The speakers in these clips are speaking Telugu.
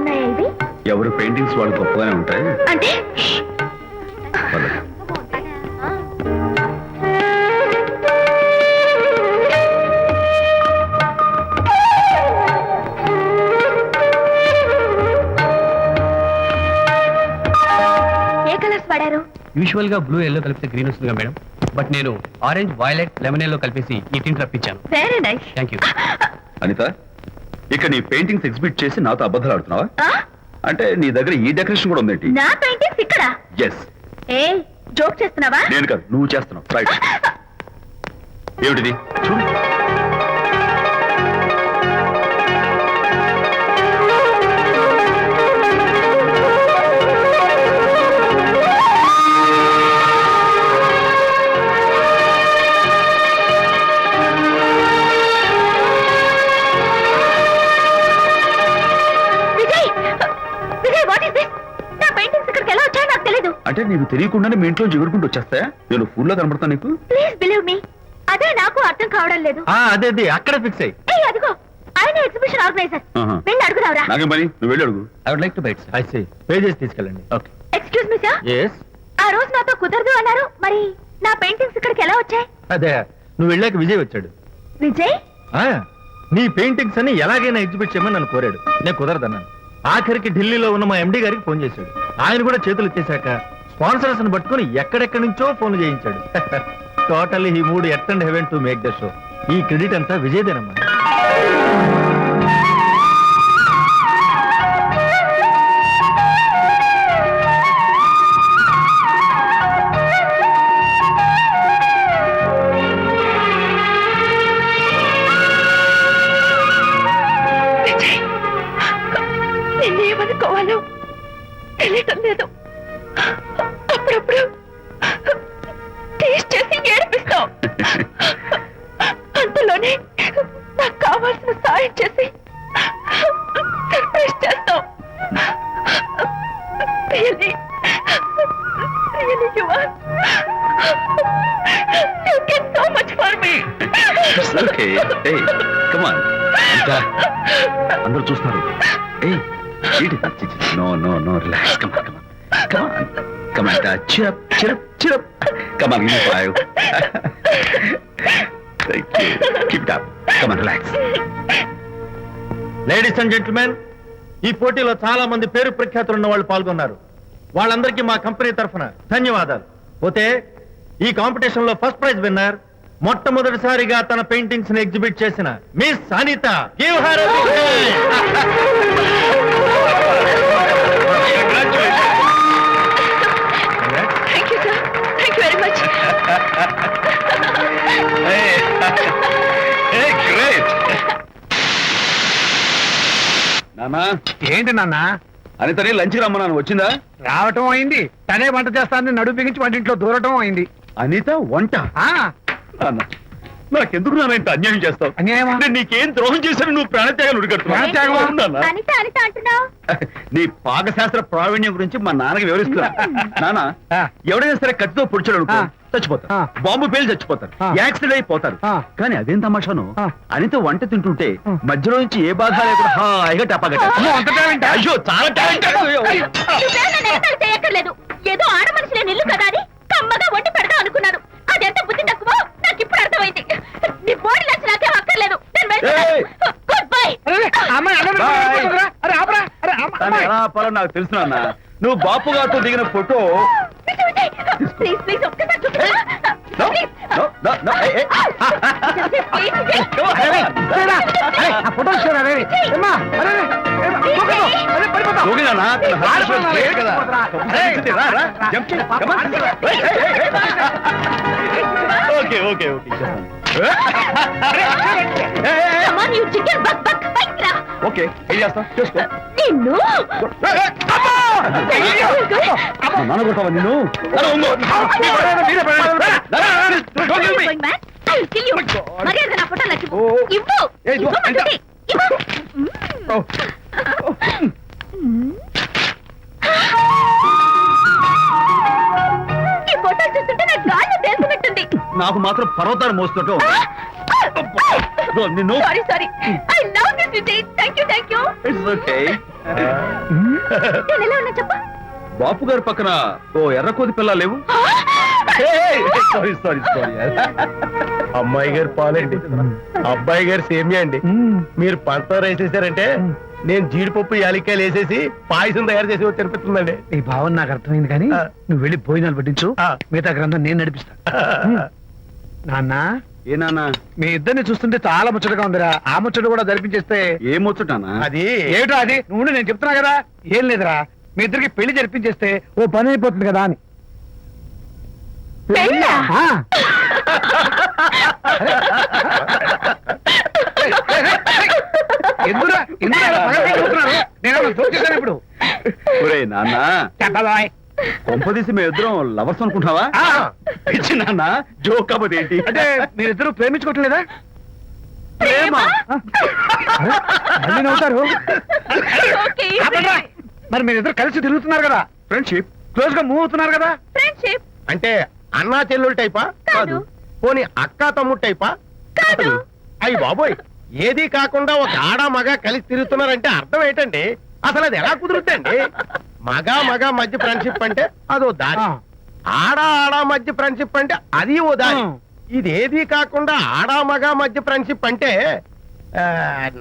ఉన్నాయా ఇవి? ఎవరు పెయింటింగ్స్ వాళ్ళు గొప్పగానే ఉంటాయి అంటే ఏ కలర్స్ వాడారు? యూజువల్ గా బ్లూ ఎల్లో కలిపితే గ్రీన్ వస్తుందిగా మేడం, బట్ నేను ఆరెంజ్ వైలెట్ లెమన్ ఎల్లో కలిపేసి ఈ టింట్ రప్పించాను. Very nice. Thank you. Anitha, ఇక నీ పెయింటింగ్స్ ఎగ్జిబిట్ చేసి నాతో అబద్ధాలు ఆడుతున్నావా? అంటే నీ దగ్గర ఈ డెకరేషన్ కూడా ఉందేంటి? నా పెయింటింగ్స్ ఇక్కడ? ఎస్. ఏ జోక్ చేస్తున్నావా? నేను కాదు, నువ్వు చేస్తున్నావు. రైట్. ఏమిటిది? చూడు. అంటే నీకు తెలియకుండానే మీ ఇంట్లో ఎగురుకుంటూ వచ్చేస్తాయా? నేను ఫుల్లో కనబడతా నీకు? ప్లీజ్ బిలీవ్ మీ, అదే నాకు అర్థం కావడం లేదు. అదే అక్కడ ఫిక్స్ అయ్యి. అదిగో ఆయన ఎగ్జిబిషన్ ఆర్గనైజర్. వెళ్ళి అడుగుదావరా? నాకేం పని, నువ్వు వెళ్ళి అడుగు. I would like to bite. I say pages తీసుకెళ్ళండి. Okay. Excuse me sir. yes. ఆ రోజు నాతో కుదరదు అన్నారు, మరి నా పెయింటింగ్స్ ఇక్కడికి ఎలా వచ్చాయి? అదే నువ్వు వెళ్ళాక విజయ్ వచ్చాడు. విజయ్? నీ పెయింటింగ్స్ అని ఎలాగైనా ఎగ్జిబిట్ చేయమని నన్ను కోరాడు. నేను కుదరదన్నాను. ఆఖరికి ఢిల్లీలో ఉన్న మా ఎండి గారికి ఫోన్ చేశాడు. ఆయన కూడా చేతులు ఎత్తేశాక స్పాన్సర్స్ ని పట్టుకుని ఎక్కడెక్కడి నుంచో ఫోన్ చేయించాడు. Totally he mood earth and heaven to make the show. ఈ క్రెడిట్ అంతా విజయదేనమ్మా. నిన్నేమనుకోవాలో తెలియటం లేదు. అప్పుడప్పుడు టేస్ట్ చేసి ఏడిపిస్తావు. అంతలోనే నాకు కావాల్సిన సాయం చేసి సర్ప్రైజ్ చేస్తావు. Really, you are. You get so much for me. It's okay. Hey, come on. Anita, అందరూ చూస్తున్నారు. Hey, no, relax. Come on. Come on, Anita. Cheer up. Come on, give me 5. Thank you. Keep it up. Come on, relax. Ladies and gentlemen, ఈ పోటీలో చాలా మంది పేరు ప్రఖ్యాతులు ఉన్న వాళ్ళు పాల్గొన్నారు. వాళ్ళందరికీ మా కంపెనీ తరఫున ధన్యవాదాలు. పోతే ఈ కాంపిటీషన్ లో ఫస్ట్ ప్రైజ్ విన్నర్, మొట్టమొదటిసారిగా తన పెయింటింగ్స్ ని ఎగ్జిబిట్ చేసిన Miss Anita. Give her a big hand. Thank you, sir. Thank you very much. Hey, great. నానా, ఏంటి నాన్న? అనితని లంచ్కి రమ్మన్నాను, వచ్చిందా? రావటం అయింది. తనే వంట చేస్తానని నడుము బిగించి వంటింట్లో దూరటం అయింది. అనిత వంట? నాకెందుకు నాన్న ఇంత అన్యాయం చేస్తావు? అన్యాయమా? నీకేం ద్రోహం చేశాను? నువ్వు ప్రాణత్యాగాలు ఉడికడుతున్నావు. అనిత అంటున్నావు? నీ పాకశాస్త్ర ప్రావీణ్యం గురించి మా నాన్నకి వివరిస్తున్నా. నాన్న, ఎవడైనా సరే కత్తితో పొడిచాడు అనుకో చచ్చిపోతారు, బాంబు పేలు చచ్చిపోతారు, యాక్సిడెంట్ అయిపోతారు. కానీ అదేం తమాషాను, అనిత వంట తింటుంటే మధ్యలో నుంచి ఏ బాధ లేకుండా హాయిగా టపాగట్ట. అయ్యో, చాలా చేయక్కర్లేదు. ఏదో ఆడ మనిషిని నిల్లు కదా అని కమ్మగా వండి పెడతా అనుకున్నాను. అదెంత బుద్ధి తక్కువ నాకు ఇప్పుడు అర్థమైంది. నీ బాడీ లంచ్ నాకేం అక్కర్లేదు. Good bye. నాకు తెలుసు నాన్న, నువ్వు బాపు గారితో దిగిన ఫోటో. ఓకే ఓకే, ఏం చేస్తావు చేసుకో. నిన్ను నాన్న కొట్టావా నిన్ను? మర్యాద నా ఫోటో లక్ష్మి ఇవ్వు. ఈ ఫోటో చూస్తుంటే నాకు గాల్లో తెలుసున్నట్టుంది. నాకు మాత్రం పర్వతాన్ని మోస్తుంటూ నిన్ను. Sorry I love this Vijay. Thank you. It's okay. నేను ఎలా ఉన్నా చెప్పు. బాపు గారి పక్కన ఓ ఎర్ర కోతి పిల్ల లేవు? Sorry sorry sorry. అమ్మాయి గారు పాలండి, అబ్బాయి గారు సేమియా అండి. మీరు పంచదార వేసేసారంటే నేను జీడిపప్పు యాలిక్కాయలు వేసేసి పాయసం తయారు చేసి వచ్చి అనిపిస్తుందండి. నీ భావన నాకు అర్థమైంది కానీ నువ్వు వెళ్ళి భోజనాలు పట్టించు, ఆ. మిగతా గ్రంథం నేను నడిపిస్తా. నాన్న, ఏ నాన్న? మీ ఇద్దరిని చూస్తుంటే చాలా ముచ్చటగా ఉందిరా. ఆ ముచ్చట కూడా జరిపించేస్తే. ఏమొచ్చుటానా? అది ఏమిటో అది? నువ్వు నేను చెప్తున్నా కదా. ఏం లేదురా, మీ ఇద్దరికి పెళ్లి జరిపించేస్తే ఓ పని అయిపోతుంది కదా అని. పెళ్ళా? ఆ. ఎందుకురా ఎందుకురా అలా పగలబడి చూస్తున్నారు? నేనేమన్నా జోక్ చేశానా ఇప్పుడు? ఒరేయ్ నాన్న, చెప్పబాయ్. కొంపదీసి మేము ఇద్దరం లవర్స్ అనుకుంటావా? ఆ. పిచ్చి నాన్న, జోక్ కాబట్టి ఏంటి? అంటే మీరిద్దరూ ప్రేమించుకోవట్లేదా? ప్రేమ? అరే, మళ్ళీ నవ్వుతారు. ఓకే, ఆపండ్రా. మరి మీరిద్దరు కలిసి తిరుగుతున్నారు కదా, ఫ్రెండ్షిప్. క్లోజ్ గా మూవ్ అవుతున్నారు కదా. ఫ్రెండ్షిప్ అంటే అన్నా చెల్లెలు టైపా? కాదు. పోనీ అక్కా తమ్ముడు టైపా? కాదు. అయ్యి బాబోయ్, ఏది కాకుండా ఒక ఆడ మగ కలిసి తిరుగుతున్నారంటే అర్థం ఏంటండి? అసలు అది ఎలా కుదురుద్దండి? మగ మగ మధ్య ఫ్రెండ్షిప్ అంటే అదో దారి, ఆ. ఆడ ఆడ మధ్య ఫ్రెండ్షిప్ అంటే అది ఓ దారి. ఆ. ఇదేది కాకుండా ఆడ మగ మధ్య ఫ్రెండ్షిప్ అంటే ఆ,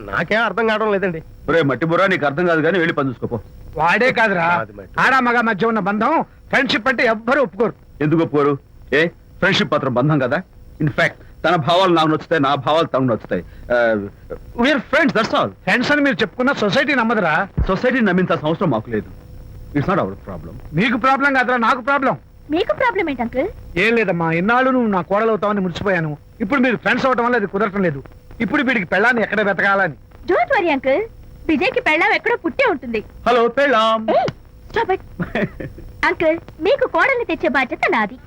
నాకేం అర్థం కావడం లేదండి. ఒరే మట్టి బుర్రా, నీకు అర్థం కాదు కానీ వెళ్ళి పని చూసుకోపో. వాడే కాదురా, అది మరి. ఆడ మగ మధ్య ఉన్న బంధం ఫ్రెండ్షిప్ అంటే ఎవ్వరూ ఒప్పుకోరు. ఎందుకు ఒప్పుకోరు? ఏ ఫ్రెండ్షిప్ మాత్రం బంధం కదా. ఇన్ఫాక్ట్ తన భావాలు నాకు నచ్చుతాయి, నా భావాలు తనకు నచ్చుతాయి. We're friends, that's all. Friends అని మీరు చెప్పుకున్న సొసైటీ నమ్మదురా. సొసైటీ నమ్మింత అవసరం మాకు లేదు. It's not our problem. మీకు ప్రాబ్లం కాదురా, నాకు ప్రాబ్లం. మీకు ప్రాబ్లం ఏంటి అంకుల్? ఏం లేదమ్మా, ఇన్నాళ్ళు నువ్వు నా కోడలు అవుతావని మురిసిపోయాను. ఇప్పుడు మీరు ఫ్రెండ్స్ అవటం వల్ల అది కుదరటం లేదు. ఇప్పుడు వీడికి పెళ్ళాన్ని ఎక్కడ వెతకాలని. డోంట్ వరీ అంకుల్, విజయ్ కి పెళ్ళాం ఎక్కడో పుట్టే ఉంటుంది. హలో పెళ్ళాం. ఏయ్, స్టాప్ ఇట్. అంకుల్, మీకు కోడల్ని తెచ్చే బాధ్యత నాది.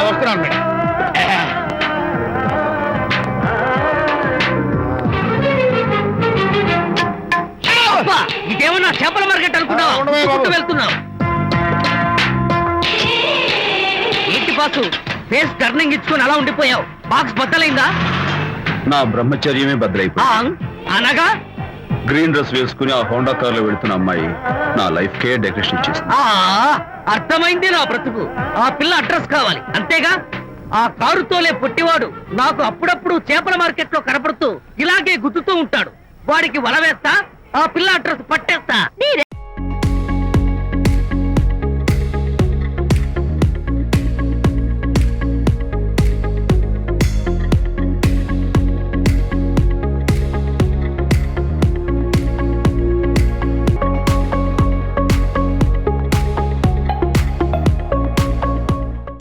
వస్తున్నాను మేడం. ఇదేమన్నా చేపల మార్కెట్ అనుకున్నావా? ఉండవే బాబు. చుట్టూ వెళ్తున్నావు ఏంటి బాసు? ఫేస్ టర్నింగ్ ఇచ్చుకొని అలా ఉండిపోయావు. బాక్స్ బద్దలైందా? నా బ్రహ్మచర్యమే బద్దలైపోయింది. అనగా గ్రీన్ డ్రెస్ వేసుకుని ఆ హోండా కార్ లో వెళ్తున్న అమ్మాయి నా లైఫ్ కే డెకరేషన్ ఇచ్చేసింది. అర్థమైంది నా బ్రతుకు. ఆ పిల్ల అడ్రస్ కావాలి అంతేగా. ఆ కారుతోలే పొట్టివాడు నాకు అప్పుడప్పుడు చేపల మార్కెట్ లో కనపడుతూ ఇలాగే గుద్దుతూ ఉంటాడు. వాడికి వల వేస్తా, ఆ పిల్ల అడ్రస్ పట్టేస్తా. నీ